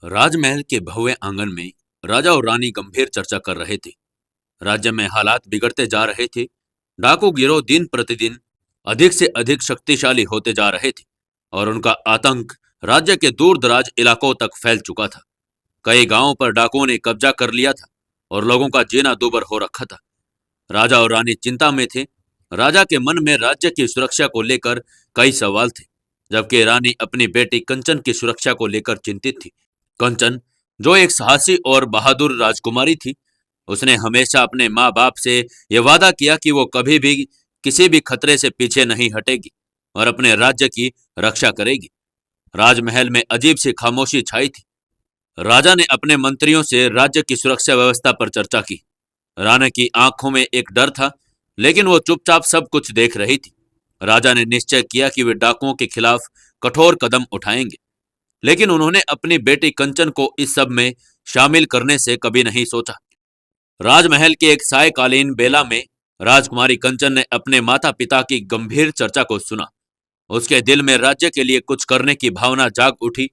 राजमहल के भव्य आंगन में राजा और रानी गंभीर चर्चा कर रहे थे। राज्य में हालात बिगड़ते जा रहे थे। डाकू गिरोह दिन प्रतिदिन अधिक से अधिक शक्तिशाली होते जा रहे थे और उनका आतंक राज्य के दूर दराज इलाकों तक फैल चुका था। कई गांवों पर डाकुओं ने कब्जा कर लिया था और लोगों का जीना दूभर हो रखा था। राजा और रानी चिंता में थे। राजा के मन में राज्य की सुरक्षा को लेकर कई सवाल थे, जबकि रानी अपनी बेटी कंचन की सुरक्षा को लेकर चिंतित थी। कंचन, जो एक साहसी और बहादुर राजकुमारी थी, उसने हमेशा अपने माँ बाप से यह वादा किया कि वो कभी भी किसी भी खतरे से पीछे नहीं हटेगी और अपने राज्य की रक्षा करेगी। राजमहल में अजीब सी खामोशी छाई थी। राजा ने अपने मंत्रियों से राज्य की सुरक्षा व्यवस्था पर चर्चा की। रानी की आंखों में एक डर था, लेकिन वो चुपचाप सब कुछ देख रही थी। राजा ने निश्चय किया कि वे डाकुओं के खिलाफ कठोर कदम उठाएंगे, लेकिन उन्होंने अपनी बेटी कंचन को इस सब में शामिल करने से कभी नहीं सोचा। राजमहल के एक सायकालीन बेला में राजकुमारी कंचन ने अपने माता पिता की गंभीर चर्चा को सुना। उसके दिल में राज्य के लिए कुछ करने की भावना जाग उठी।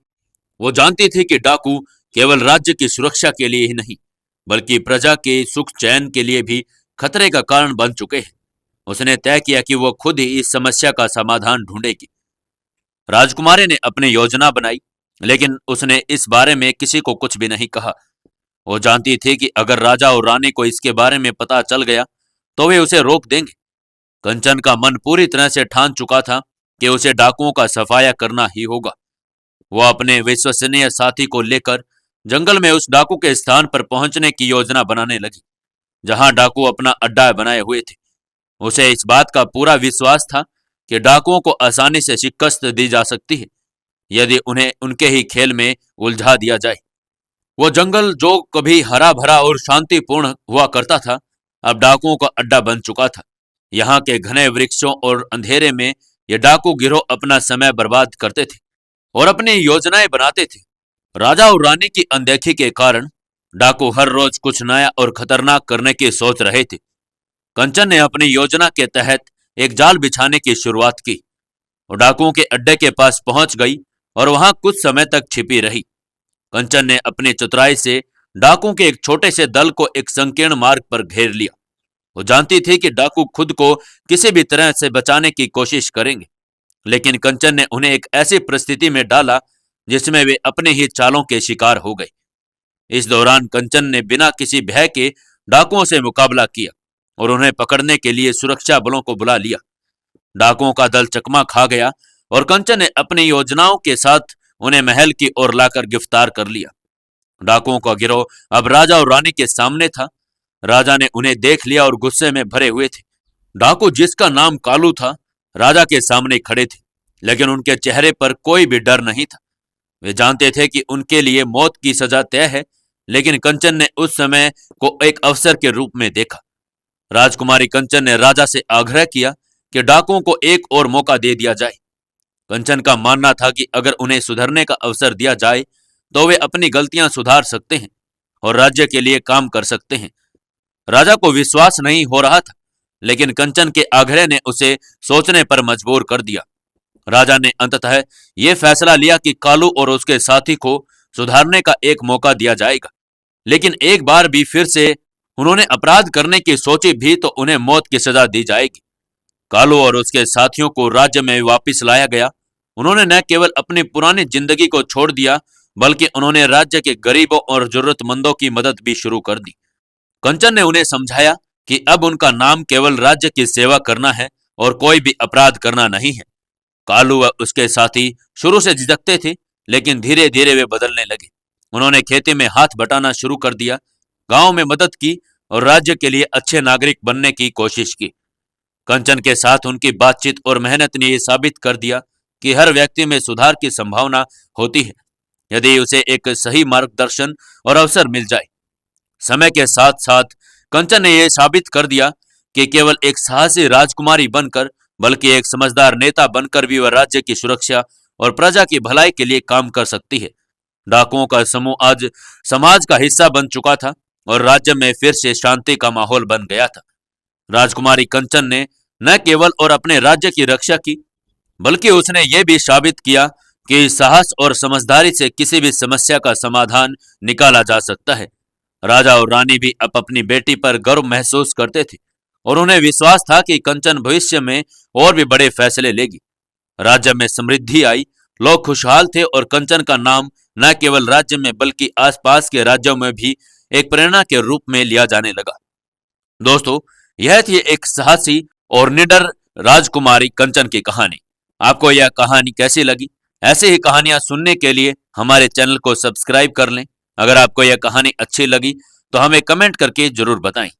वो जानती थी कि डाकू केवल राज्य की सुरक्षा के लिए ही नहीं, बल्कि प्रजा के सुख चैन के लिए भी खतरे का कारण बन चुके हैं। उसने तय किया कि वो खुद ही इस समस्या का समाधान ढूंढेगी। राजकुमारी ने अपनी योजना बनाई, लेकिन उसने इस बारे में किसी को कुछ भी नहीं कहा। वो जानती थी कि अगर राजा और रानी को इसके बारे में पता चल गया तो वे उसे रोक देंगे। कंचन का मन पूरी तरह से ठान चुका था कि उसे डाकुओं का सफाया करना ही होगा। वो अपने विश्वसनीय साथी को लेकर जंगल में उस डाकू के स्थान पर पहुंचने की योजना बनाने लगी, जहां डाकू अपना अड्डा बनाए हुए थे। उसे इस बात का पूरा विश्वास था कि डाकुओं को आसानी से शिकस्त दी जा सकती है, यदि उन्हें उनके ही खेल में उलझा दिया जाए। वो जंगल, जो कभी हरा भरा और शांतिपूर्ण हुआ करता था, अब डाकुओं का अड्डा बन चुका था। यहाँ के घने वृक्षों और अंधेरे में ये डाकू गिरोह अपना समय बर्बाद करते थे और अपनी योजनाएं बनाते थे। राजा और रानी की अनदेखी के कारण डाकू हर रोज कुछ नया और खतरनाक करने की सोच रहे थे। कंचन ने अपनी योजना के तहत एक जाल बिछाने की शुरुआत की और डाकुओं के अड्डे के पास पहुंच गई और वहां कुछ समय तक छिपी रही। कंचन ने अपनी चतुराई से डाकुओं के एक छोटे से दल को एक संकीर्ण मार्ग पर घेर लिया। वो जानती थी कि डाकू खुद को किसी भी तरह से बचाने की कोशिश करेंगे, लेकिन कंचन ने उन्हें एक ऐसी परिस्थिति में डाला जिसमें वे अपने ही चालों के शिकार हो गए। इस दौरान कंचन ने बिना किसी भय के डाकुओं से मुकाबला किया और उन्हें पकड़ने के लिए सुरक्षा बलों को बुला लिया। डाकुओं का दल चकमा खा गया और कंचन ने अपनी योजनाओं के साथ उन्हें महल की ओर लाकर गिरफ्तार कर लिया। डाकुओं का गिरोह अब राजा और रानी के सामने था। राजा ने उन्हें देख लिया और गुस्से में भरे हुए थे। डाकू, जिसका नाम कालू था, राजा के सामने खड़े थे, लेकिन उनके चेहरे पर कोई भी डर नहीं था। वे जानते थे कि उनके लिए मौत की सजा तय है, लेकिन कंचन ने उस समय को एक अवसर के रूप में देखा। राजकुमारी कंचन ने राजा से आग्रह किया कि डाकुओं को एक और मौका दे दिया जाए। कंचन का मानना था कि अगर उन्हें सुधरने का अवसर दिया जाए तो वे अपनी गलतियां सुधार सकते हैं और राज्य के लिए काम कर सकते हैं। राजा को विश्वास नहीं हो रहा था, लेकिन कंचन के आग्रह ने उसे सोचने पर मजबूर कर दिया। राजा ने अंततः यह फैसला लिया कि कालू और उसके साथी को सुधारने का एक मौका दिया जाएगा, लेकिन एक बार भी फिर से उन्होंने अपराध करने की सोची भी तो उन्हें मौत की सजा दी जाएगी। कालू और उसके साथियों को राज्य में वापस लाया गया। उन्होंने न केवल अपनी पुरानी जिंदगी को छोड़ दिया, बल्कि उन्होंने राज्य के गरीबों और जरूरतमंदों की मदद भी शुरू कर दी। कंचन ने उन्हें समझाया कि अब उनका नाम केवल राज्य की सेवा करना है और कोई भी अपराध करना नहीं है। कालू व उसके साथी शुरू से झिझकते थे, लेकिन धीरे धीरे वे बदलने लगे। उन्होंने खेती में हाथ बटाना शुरू कर दिया, गांव में मदद की और राज्य के लिए अच्छे नागरिक बनने की कोशिश की। कंचन के साथ उनकी बातचीत और मेहनत ने यह साबित कर दिया कि हर व्यक्ति में सुधार की संभावना होती है, यदि उसे एक सही मार्गदर्शन और अवसर मिल जाए। समय के साथ साथ कंचन ने यह साबित कर दिया कि केवल एक साहसी राजकुमारी बनकर, बल्कि एक समझदार नेता बनकर भी वह राज्य की सुरक्षा और प्रजा की भलाई के लिए काम कर सकती है। डाकुओं का समूह आज समाज का हिस्सा बन चुका था और राज्य में फिर से शांति का माहौल बन गया था। राजकुमारी कंचन ने न केवल और अपने राज्य की रक्षा की, बल्कि उसने यह भी साबित किया कि साहस और समझदारी से किसी भी समस्या का समाधान निकाला जा सकता है। राजा और रानी भी अब अपनी बेटी पर गर्व महसूस करते थे और उन्हें विश्वास था कि कंचन भविष्य में और भी बड़े फैसले लेगी। राज्य में समृद्धि आई, लोग खुशहाल थे और कंचन का नाम न केवल राज्य में बल्कि आसपास के राज्यों में भी एक प्रेरणा के रूप में लिया जाने लगा। दोस्तों, यह थी एक साहसी और निडर राजकुमारी कंचन की कहानी। आपको यह कहानी कैसी लगी? ऐसे ही कहानियां सुनने के लिए हमारे चैनल को सब्सक्राइब कर लें। अगर आपको यह कहानी अच्छी लगी तो हमें कमेंट करके जरूर बताएं।